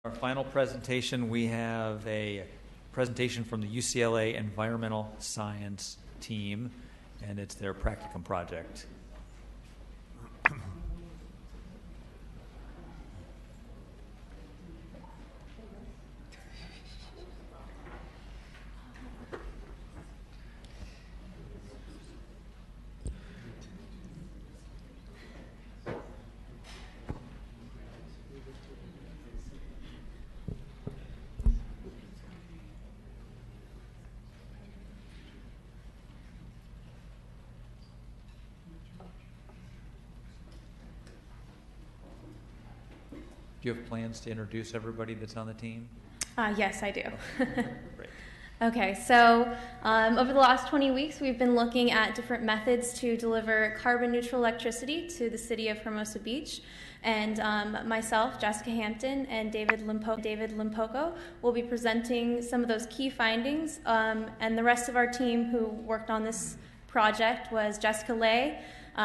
Our final presentation, we have a presentation from the UCLA Environmental Science team, and it's their Practicum project. Do you have plans to introduce everybody that's on the team? Yes, I do. Great. Okay, so over the last 20 weeks, we've been looking at different methods to deliver carbon neutral electricity to the City of Hermosa Beach. And myself, Jessica Hampton, and David Limpoco will be presenting some of those key findings. And the rest of our team who worked on this project was Jessica Lay,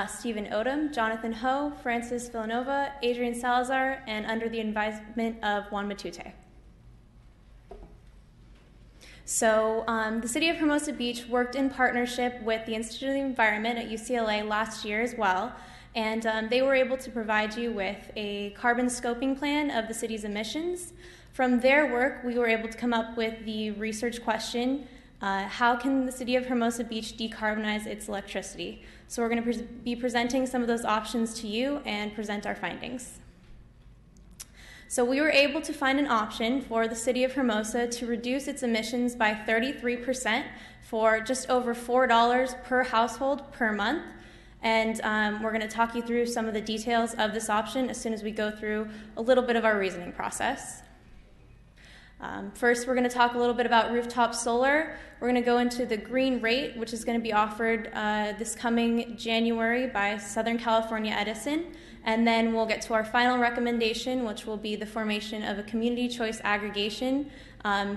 Stephen Odom, Jonathan Ho, Francis Villanova, Adrian Salazar, and under the advisement of Juan Matute. So the City of Hermosa Beach worked in partnership with the Institute of the Environment at UCLA last year as well, and they were able to provide you with a carbon scoping plan of the city's emissions. From their work, we were able to come up with the research question, how can the City of Hermosa Beach decarbonize its electricity? So we're going to be presenting some of those options to you and present our findings. So we were able to find an option for the City of Hermosa to reduce its emissions by 33% for just over $4 per household per month. And we're going to talk you through some of the details of this option as soon as we go through a little bit of our reasoning process. First, we're going to talk a little bit about rooftop solar. We're going to go into the green rate, which is going to be offered this coming January by Southern California Edison. And then we'll get to our final recommendation, which will be the formation of a community choice aggregation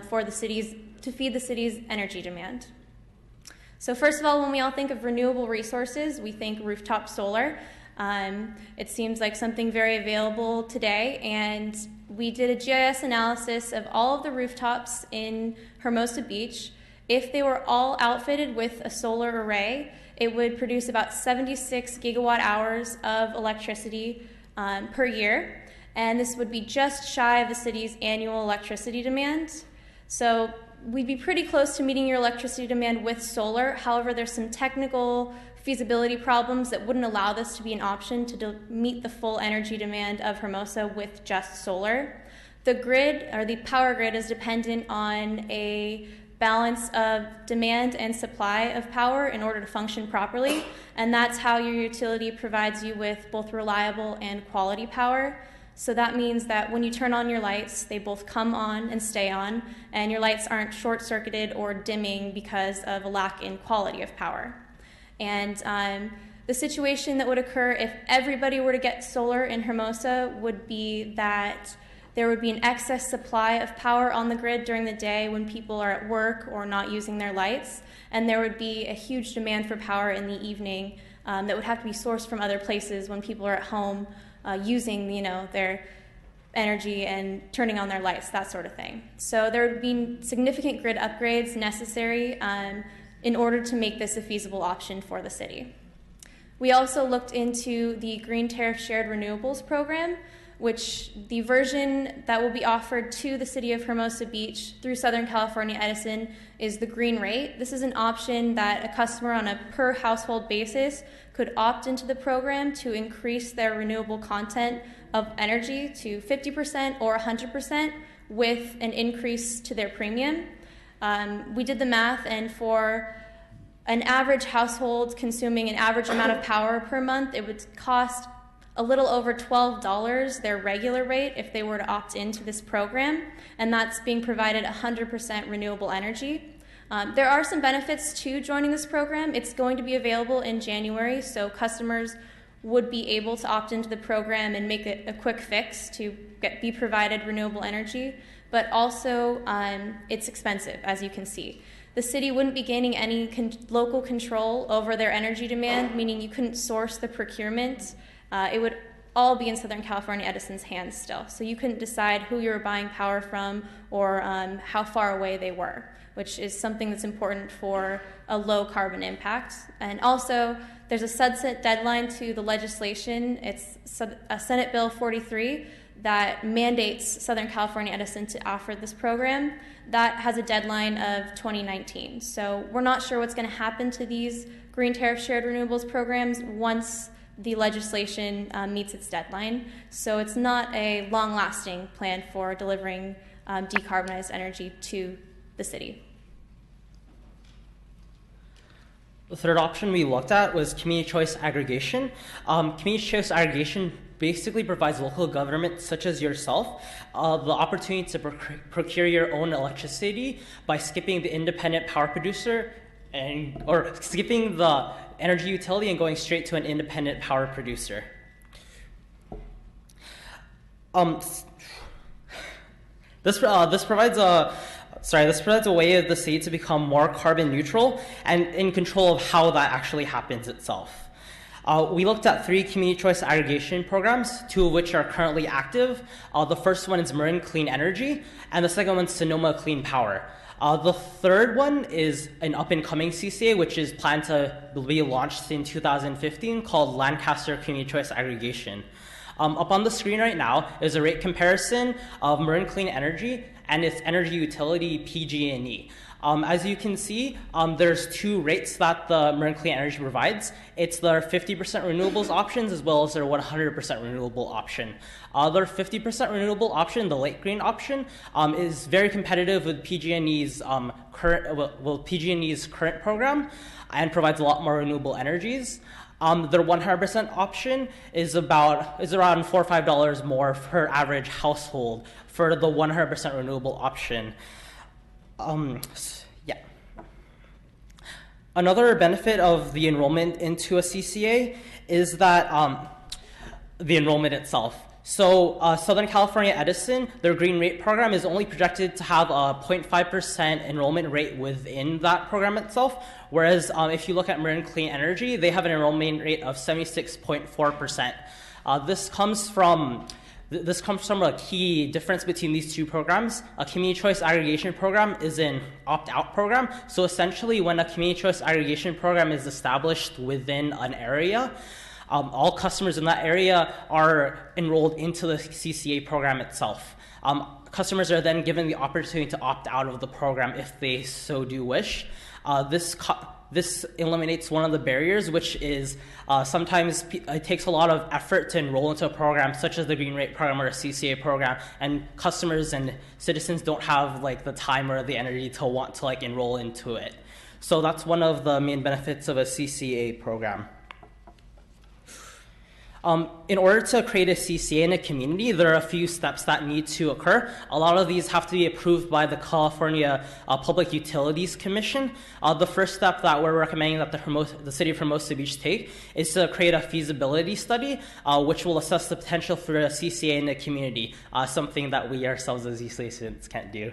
for the cities to feed the city's energy demand. So first of all, when we all think of renewable resources, we think rooftop solar. It seems like something very available today, and we did a GIS analysis of all of the rooftops in Hermosa Beach. If they were all outfitted with a solar array, it would produce about 76 gigawatt hours of electricity per year, and this would be just shy of the city's annual electricity demand. So we'd be pretty close to meeting your electricity demand with solar. However, there's some technical feasibility problems that wouldn't allow this to be an option to meet the full energy demand of Hermosa with just solar. The grid, or the power grid, is dependent on a balance of demand and supply of power in order to function properly, and that's how your utility provides you with both reliable and quality power. So that means that when you turn on your lights, they both come on and stay on, and your lights aren't short-circuited or dimming because of a lack in quality of power. And the situation that would occur if everybody were to get solar in Hermosa would be that there would be an excess supply of power on the grid during the day when people are at work or not using their lights, and there would be a huge demand for power in the evening that would have to be sourced from other places when people are at home using, their energy and turning on their lights, that sort of thing. So there would be significant grid upgrades necessary in order to make this a feasible option for the city. We also looked into the Green Tariff Shared Renewables program, which the version that will be offered to the City of Hermosa Beach through Southern California Edison is the green rate. This is an option that a customer on a per household basis could opt into the program to increase their renewable content of energy to 50% or 100% with an increase to their premium. We did the math, and for an average household consuming an average amount of power per month, it would cost a little over $12 their regular rate if they were to opt into this program, and that's being provided 100% renewable energy. There are some benefits to joining this program. It's going to be available in January, so customers would be able to opt into the program and make it a quick fix to be provided renewable energy, but also it's expensive, as you can see. The city wouldn't be gaining any local control over their energy demand, meaning you couldn't source the procurement. It would all be in Southern California Edison's hands still. So you couldn't decide who you were buying power from or how far away they were, which is something that's important for a low carbon impact. And also, there's a sunset deadline to the legislation. It's Senate Bill 43 that mandates Southern California Edison to offer this program. That has a deadline of 2019. So we're not sure what's going to happen to these green tariff shared renewables programs once the legislation meets its deadline. So it's not a long-lasting plan for delivering decarbonized energy to the city. The third option we looked at was community choice aggregation. Community choice aggregation basically provides local government, such as yourself, the opportunity to procure your own electricity by skipping the independent power producer or skipping the energy utility and going straight to an independent power producer. This provides a way of the city to become more carbon neutral and in control of how that actually happens itself. We looked at 3 community choice aggregation programs, 2 of which are currently active. The first one is Marin Clean Energy, and the second one is Sonoma Clean Power. The third one is an up-and-coming CCA, which is planned to be launched in 2015, called Lancaster Community Choice Aggregation. Up on the screen right now is a rate comparison of Marin Clean Energy and its energy utility PG&E. As you can see, there's 2 rates that the Marin Clean Energy provides. It's their 50% renewables options as well as their 100% renewable option. Their 50% renewable option, the light green option, is very competitive with PG&E's current program and provides a lot more renewable energies. Their 100% option is around $4 or $5 more per average household for the 100% renewable option. Another benefit of the enrollment into a CCA is that the enrollment itself. So Southern California Edison, their green rate program is only projected to have a 0.5% enrollment rate within that program itself, whereas if you look at Marin Clean Energy, they have an enrollment rate of 76.4%. This comes from a key difference between these 2 programs. A community choice aggregation program is an opt-out program. So essentially, when a community choice aggregation program is established within an area, all customers in that area are enrolled into the CCA program itself. Customers are then given the opportunity to opt out of the program if they so do wish. This eliminates one of the barriers, which is sometimes it takes a lot of effort to enroll into a program such as the Green Rate program or a CCA program, and customers and citizens don't have the time or the energy to want to enroll into it. So that's one of the main benefits of a CCA program. In order to create a CCA in a community, there are a few steps that need to occur. A lot of these have to be approved by the California Public Utilities Commission. The first step that we're recommending that the City of Hermosa Beach take is to create a feasibility study, which will assess the potential for a CCA in the community, something that we ourselves as UCLA students can't do.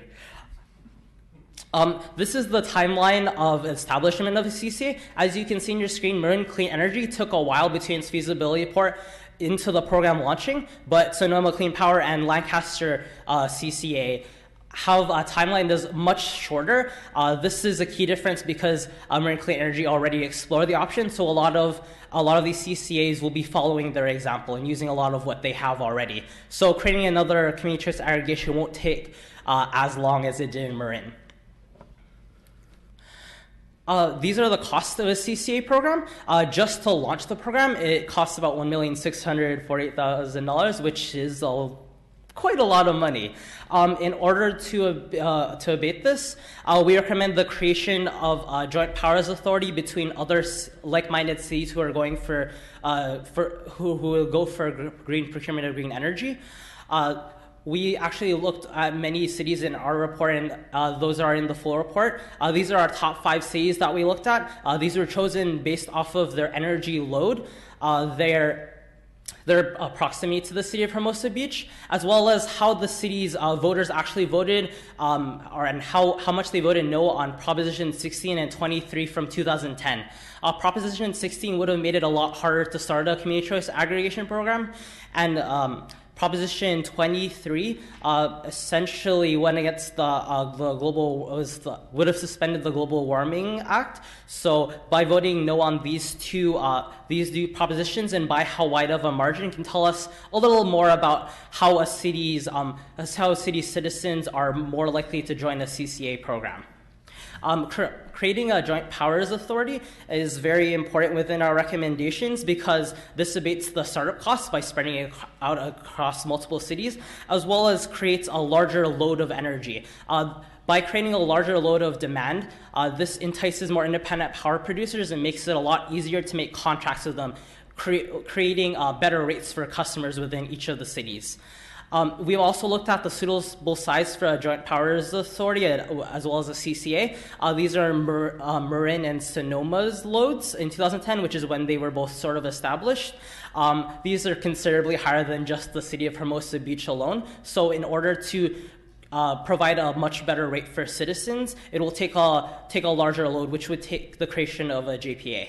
This is the timeline of establishment of a CCA. As you can see on your screen, Marin Clean Energy took a while between its feasibility report into the program launching, but Sonoma Clean Power and Lancaster CCA have a timeline that's much shorter. This is a key difference because Marin Clean Energy already explored the option, so a lot of these CCAs will be following their example and using a lot of what they have already. So creating another community choice aggregation won't take as long as it did in Marin. These are the costs of a CCA program. Just to launch the program, it costs about $1,648,000, which is quite a lot of money. In order to abate this, we recommend the creation of a joint powers authority between other like-minded cities who are going who will go for green procurement of green energy. We actually looked at many cities in our report, and those are in the full report. These are our top 5 cities that we looked at. These were chosen based off of their energy load, their their proximity to the city of Hermosa Beach, as well as how the city's voters actually voted, and how much they voted no on Proposition 16 and 23 from 2010. Proposition 16 would have made it a lot harder to start a community choice aggregation program, and Proposition 23 essentially went against would have suspended the Global Warming Act. So by voting no on these two propositions, and by how wide of a margin, can tell us a little more about how a city's citizens are more likely to join a CCA program. Creating a joint powers authority is very important within our recommendations because this abates the startup costs by spreading it out across multiple cities, as well as creates a larger load of energy. By creating a larger load of demand, this entices more independent power producers and makes it a lot easier to make contracts with them, creating better rates for customers within each of the cities. We've also looked at the suitable size for a joint powers authority as well as a CCA. These are Marin and Sonoma's loads in 2010, which is when they were both sort of established. These are considerably higher than just the city of Hermosa Beach alone. So in order to provide a much better rate for citizens, it will take a larger load, which would take the creation of a JPA.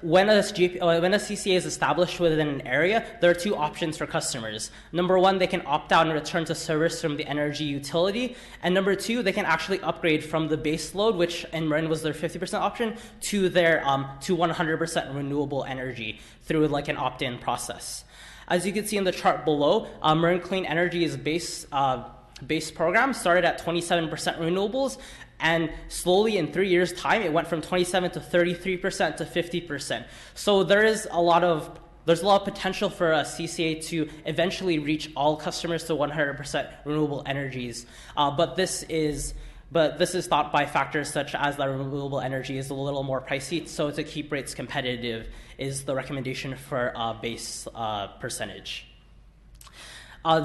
When a CCA is established within an area, there are two options for customers. Number one, they can opt out and return to service from the energy utility. And number two, they can actually upgrade from the base load, which in Marin was their 50% option, to their to 100% renewable energy through like an opt-in process. As you can see in the chart below, Marin Clean Energy's base program started at 27% renewables, and slowly in 3 years' time, it went from 27 to 33% to 50%. So there's a lot of potential for a CCA to eventually reach all customers to 100% renewable energies. But this is thought by factors such as that renewable energy is a little more pricey. So to keep rates competitive is the recommendation for a base percentage.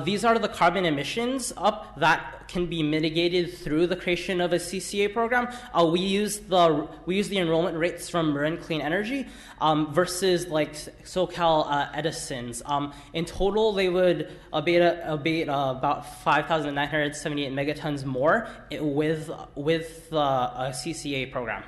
These are the carbon emissions that can be mitigated through the creation of a CCA program. We use the enrollment rates from Marin Clean Energy versus like SoCal Edison's. In total, they would abate about 5,978 megatons more with the CCA program.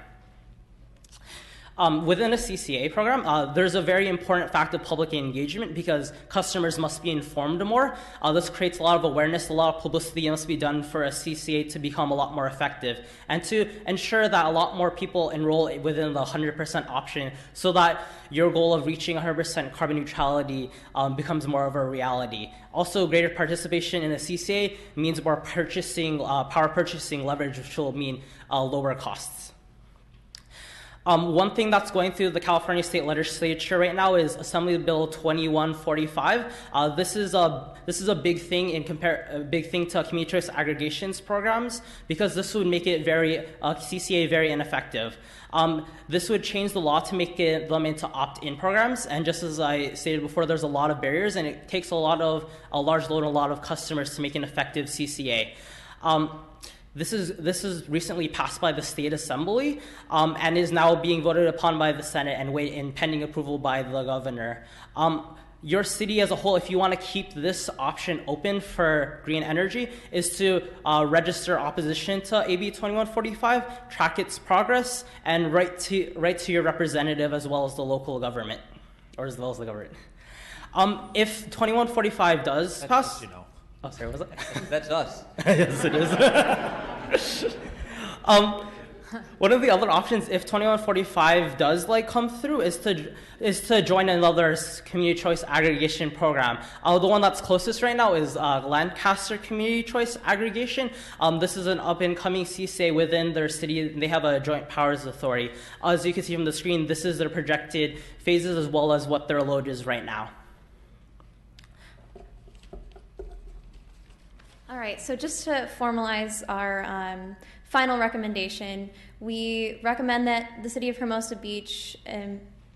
Within a CCA program, there's a very important fact of public engagement because customers must be informed more. This creates a lot of awareness, a lot of publicity must be done for a CCA to become a lot more effective and to ensure that a lot more people enroll within the 100% option so that your goal of reaching 100% carbon neutrality becomes more of a reality. Also, greater participation in a CCA means more power purchasing leverage, which will mean lower costs. One thing that's going through the California State Legislature right now is Assembly Bill 2145. This is a big thing to community choice aggregations programs because this would make it CCA very ineffective. This would change the law to make them into opt-in programs, and just as I stated before, there's a lot of barriers, and it takes a large load and a lot of customers to make an effective CCA. This is recently passed by the State Assembly and is now being voted upon by the Senate and pending approval by the governor. Your city as a whole, if you want to keep this option open for green energy, is to register opposition to AB 2145, track its progress, and write to your representative as well as the local government, or as well as the government. If 2145 does pass... You know. Oh, sorry, was it? That's us. Yes, it is. One of the other options, if 2145 does come through, is to join another community choice aggregation program. The one that's closest right now is Lancaster Community Choice Aggregation. This is an up-and-coming CCA within their city. They have a joint powers authority. As you can see from the screen, this is their projected phases as well as what their load is right now. All right, so just to formalize our final recommendation, we recommend that the City of Hermosa Beach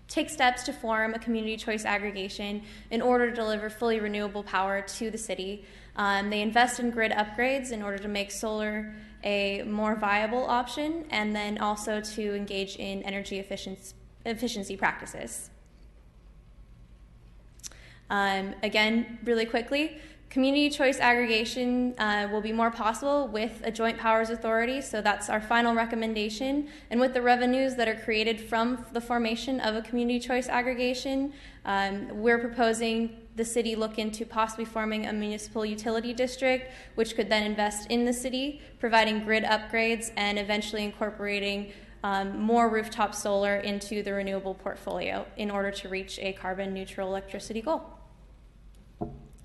take steps to form a community choice aggregation in order to deliver fully renewable power to the city. They invest in grid upgrades in order to make solar a more viable option, and then also to engage in energy efficiency practices. Again, really quickly, community choice aggregation will be more possible with a joint powers authority, so that's our final recommendation. And with the revenues that are created from the formation of a community choice aggregation, we're proposing the city look into possibly forming a municipal utility district, which could then invest in the city, providing grid upgrades and eventually incorporating more rooftop solar into the renewable portfolio in order to reach a carbon neutral electricity goal.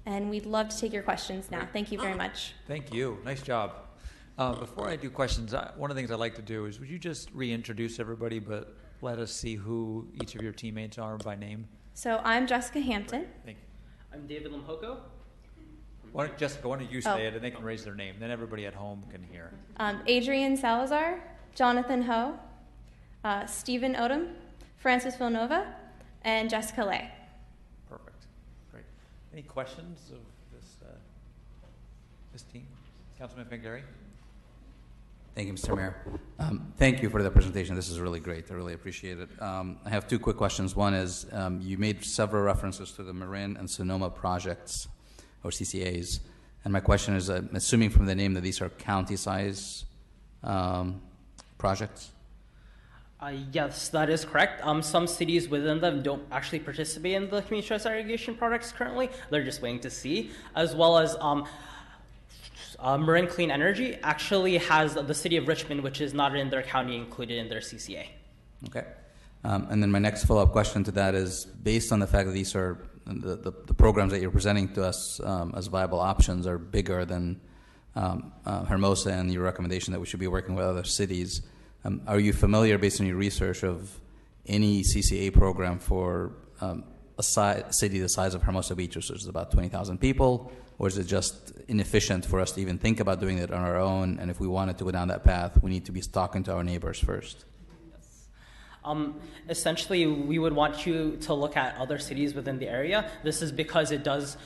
And we'd love to take your questions now. Thank you very much. Thank you. Nice job. Before I do questions, one of the things I'd like to do is, would you just reintroduce everybody, but let us see who each of your teammates are by name? So I'm Jessica Hampton. Thank you. I'm David Limhoko. Jessica, why don't you say it, and they can raise their name. Then everybody at home can hear. Adrian Salazar, Jonathan Ho, Stephen Odom, Francis Villanova, and Jessica Lay. Perfect. Great. Any questions of this team? Councilman Pengary? Thank you, Mr. Mayor. Thank you for the presentation. This is really great. I really appreciate it. I have two quick questions. One is you made several references to the Marin and Sonoma projects, or CCAs. And my question is, assuming from the name that these are county-size projects? Yes, that is correct. Some cities within them don't actually participate in the community choice aggregation projects currently. They're just waiting to see. As well as Marin Clean Energy actually has the city of Richmond, which is not in their county, included in their CCA. Okay. And then my next follow-up question to that is, based on the fact that these are the programs that you're presenting to us as viable options are bigger than Hermosa and your recommendation that we should be working with other cities, are you familiar, based on your research, of any CCA program for a city the size of Hermosa Beach, which is about 20,000 people, or is it just inefficient for us to even think about doing it on our own? And if we wanted to go down that path, we need to be talking to our neighbors first. Essentially, we would want you to look at other cities within the area. This is because it does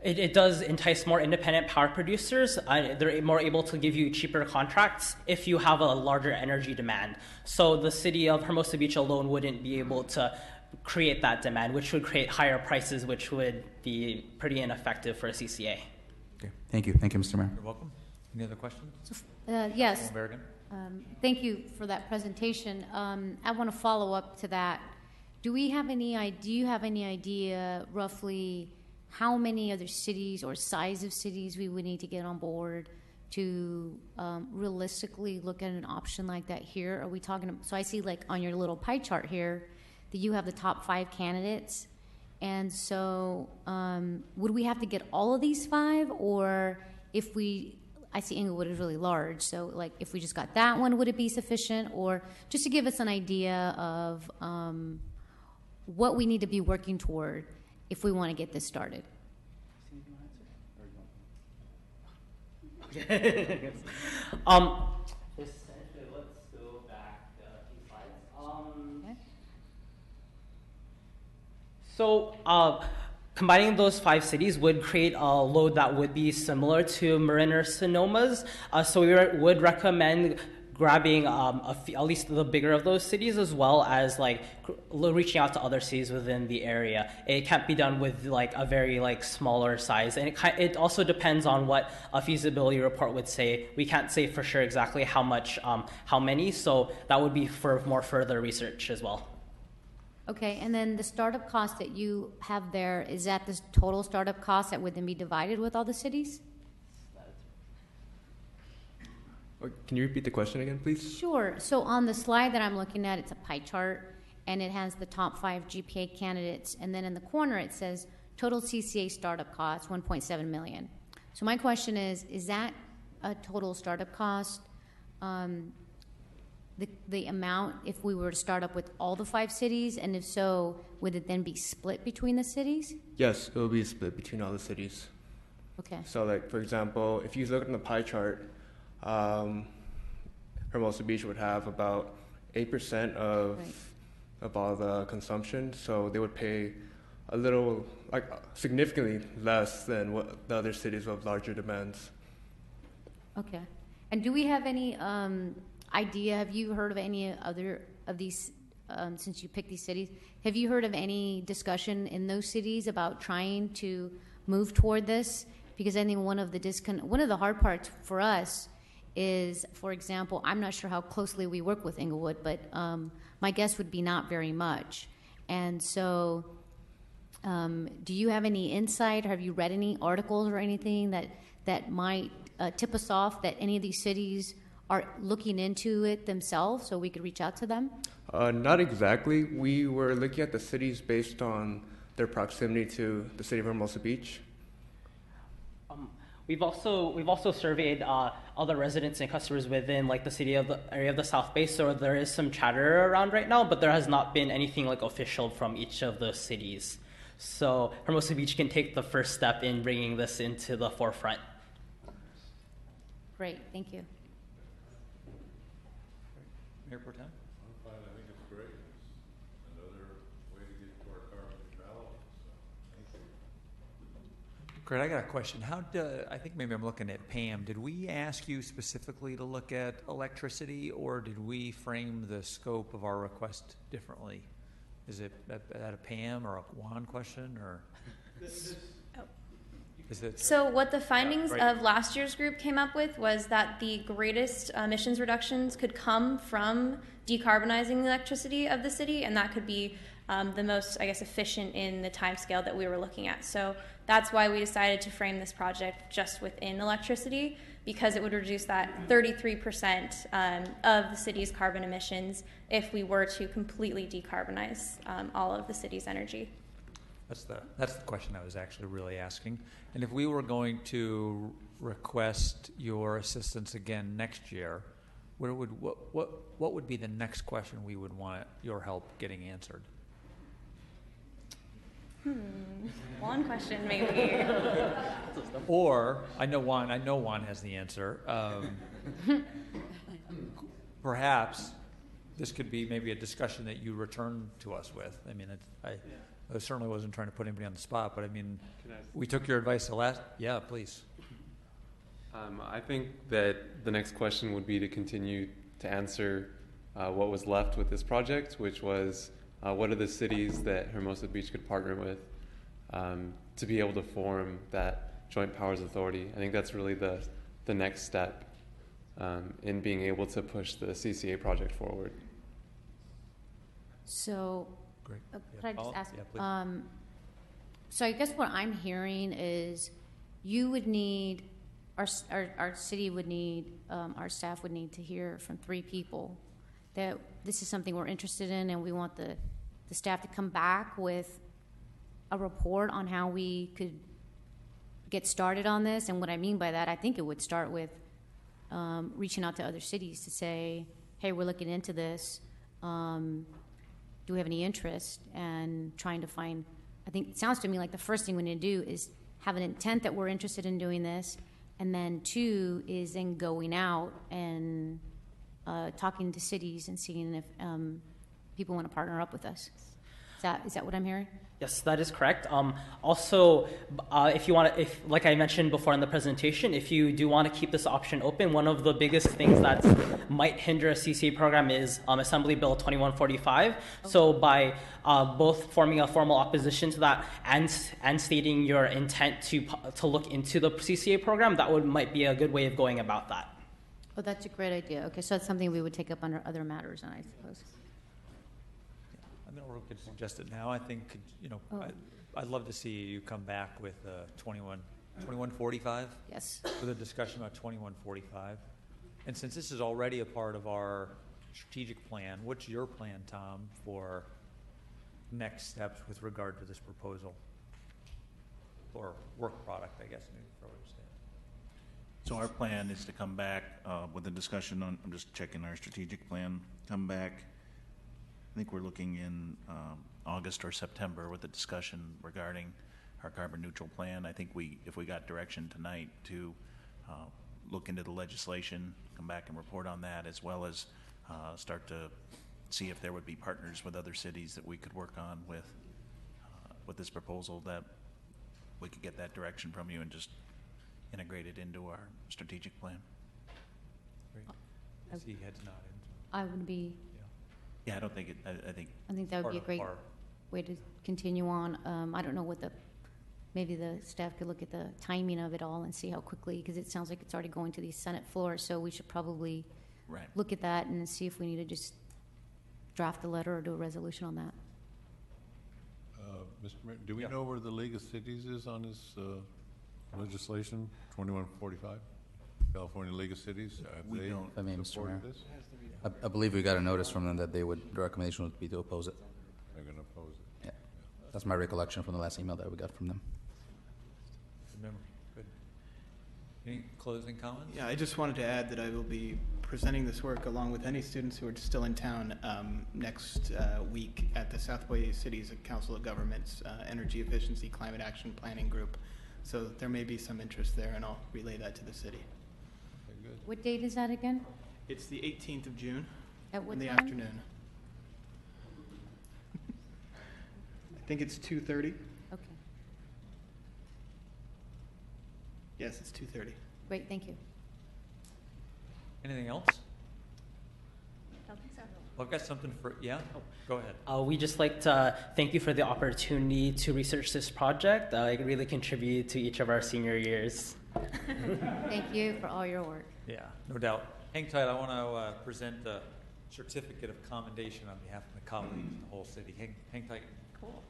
entice more independent power producers. They're more able to give you cheaper contracts if you have a larger energy demand. So the city of Hermosa Beach alone wouldn't be able to create that demand, which would create higher prices, which would be pretty ineffective for a CCA. Okay. Thank you. Thank you, Mr. Mayor. You're welcome. Any other questions? Yes. Berrigan? Thank you for that presentation. I want to follow up to that. Do you have any idea roughly how many other cities or size of cities we would need to get on board to realistically look at an option like that here? Are we talking, so I see like on your little pie chart here that you have the top 5 candidates. And so would we have to get all of these 5, or if I see Inglewood is really large, so like if we just got that one, would it be sufficient? Or just to give us an idea of what we need to be working toward if we want to get this started. Essentially, let's go back a few slides. Okay. So combining those 5 cities would create a load that would be similar to Marin or Sonoma's. So we would recommend grabbing at least the bigger of those cities, as well as like reaching out to other cities within the area. It can't be done with like a very like smaller size, and it also depends on what a feasibility report would say. We can't say for sure exactly how much, how many. So that would be for more further research as well. Okay, and then the startup cost that you have there, is that the total startup cost that would then be divided with all the cities? Can you repeat the question again, please? Sure. So on the slide that I'm looking at, it's a pie chart, and it has the top 5 GPA candidates, and then in the corner it says total CCA startup cost, $1.7 million. So my question is that a total startup cost, the amount if we were to start up with all the 5 cities, and if so, would it then be split between the cities? Yes, it will be split between all the cities. Okay. So, like, for example, if you look at the pie chart, Hermosa Beach would have about 8% of all the consumption, so they would pay a little, like, significantly less than what the other cities with larger demands. Okay. And do we have any idea, have you heard of any other of these since you picked these cities, have you heard of any discussion in those cities about trying to move toward this? Because I think one of the hard parts for us is, for example, I'm not sure how closely we work with Inglewood, but my guess would be not very much. And so do you have any insight? Have you read any articles or anything that might tip us off that any of these cities are looking into it themselves so we could reach out to them? Not exactly. We were looking at the cities based on their proximity to the city of Hermosa Beach. We've also surveyed other residents and customers within like the city of the area of the South Bay. So there is some chatter around right now, but there has not been anything like official from each of the cities. So Hermosa Beach can take the first step in bringing this into the forefront. Great, thank you. Mayor Pro Tem? I'm fine. I think it's great. It's another way to get to our carbon neutrality. So, thank you. Great, I got a question. I think maybe I'm looking at Pam. Did we ask you specifically to look at electricity, or did we frame the scope of our request differently? Is it a Pam or a Juan question, or? So what the findings of last year's group came up with was that the greatest emissions reductions could come from decarbonizing the electricity of the city, and that could be the most, I guess, efficient in the time scale that we were looking at. So that's why we decided to frame this project just within electricity, because it would reduce that 33% of the city's carbon emissions if we were to completely decarbonize all of the city's energy. That's the question I was actually really asking. And if we were going to request your assistance again next year, what would be the next question we would want your help getting answered? One question, maybe. Or I know Juan has the answer. Perhaps this could be maybe a discussion that you return to us with. I mean, I certainly wasn't trying to put anybody on the spot, but I mean, we took your advice the last. Yeah, please. I think that the next question would be to continue to answer what was left with this project, which was what are the cities that Hermosa Beach could partner with to be able to form that joint powers authority. I think that's really the next step in being able to push the CCA project forward. So, Great. Could I just ask? Yeah, please. So I guess what I'm hearing is you would need, our city would need, our staff would need to hear from 3 people that this is something we're interested in, and we want the staff to come back with a report on how we could get started on this. And what I mean by that, I think it would start with reaching out to other cities to say, hey, we're looking into this. Do we have any interest? And trying to find, I think it sounds to me like the first thing we need to do is have an intent that we're interested in doing this. And then 2 is then going out and talking to cities and seeing if people want to partner up with us. Is that what I'm hearing? Yes, that is correct. Also, if you want to, like I mentioned before in the presentation, if you do want to keep this option open, one of the biggest things that might hinder a CCA program is Assembly Bill 2145. Okay. So by both forming a formal opposition to that and stating your intent to look into the CCA program, that might be a good way of going about that. Oh, that's a great idea. Okay, so that's something we would take up under other matters, I suppose. I mean, or we could suggest it now. I think, I'd love to see you come back with 2145. Yes. With a discussion about 2145. And since this is already a part of our strategic plan, what's your plan, Tom, for next steps with regard to this proposal? Or work product, I guess, maybe for what you're saying. So our plan is to come back with a discussion on, I'm just checking our strategic plan, come back. I think we're looking in August or September with a discussion regarding our carbon neutral plan. I think if we got direction tonight to look into the legislation, come back and report on that, as well as start to see if there would be partners with other cities that we could work on with this proposal, that we could get that direction from you and just integrate it into our strategic plan. Great. I see heads nodding. I would be Yeah, I don't think it, I think, I think that would be a part of great our- way to continue on. I don't know what maybe the staff could look at the timing of it all and see how quickly, because it sounds like it's already going to the Senate floor, so we should probably right. look at that and see if we need to just draft a letter or do a resolution on that. Mr. Mayor, do we Yeah. know where the League of Cities is on this legislation, 2145? California League of Cities? Have We they don't. If I may, Mr. supported Mayor. this? I believe we got a notice from them that the recommendation would be to oppose it. They're going to oppose it. Yeah, that's my recollection from the last email that we got from them. Good memory. Good. Any closing comments? Yeah, I just wanted to add that I will be presenting this work along with any students who are still in town next week at the Southway Cities Council of Governments Energy Efficiency Climate Action Planning Group. So there may be some interest there, and I'll relay that to the city. Okay, good. What date is that again? It's the 18th of June At what in the time? afternoon. I think it's 2:30. Okay, Yes, it's 2:30. great, thank you. Anything else? Don't think so. Well, I've got something for, yeah? Go ahead. We just like to thank you for the opportunity to research this project. It really contributed to each of our senior years. Thank you for all your work. Yeah, no doubt. Hang tight. I want to present the certificate of commendation on behalf of my colleagues in the whole city. Hang tight. Cool.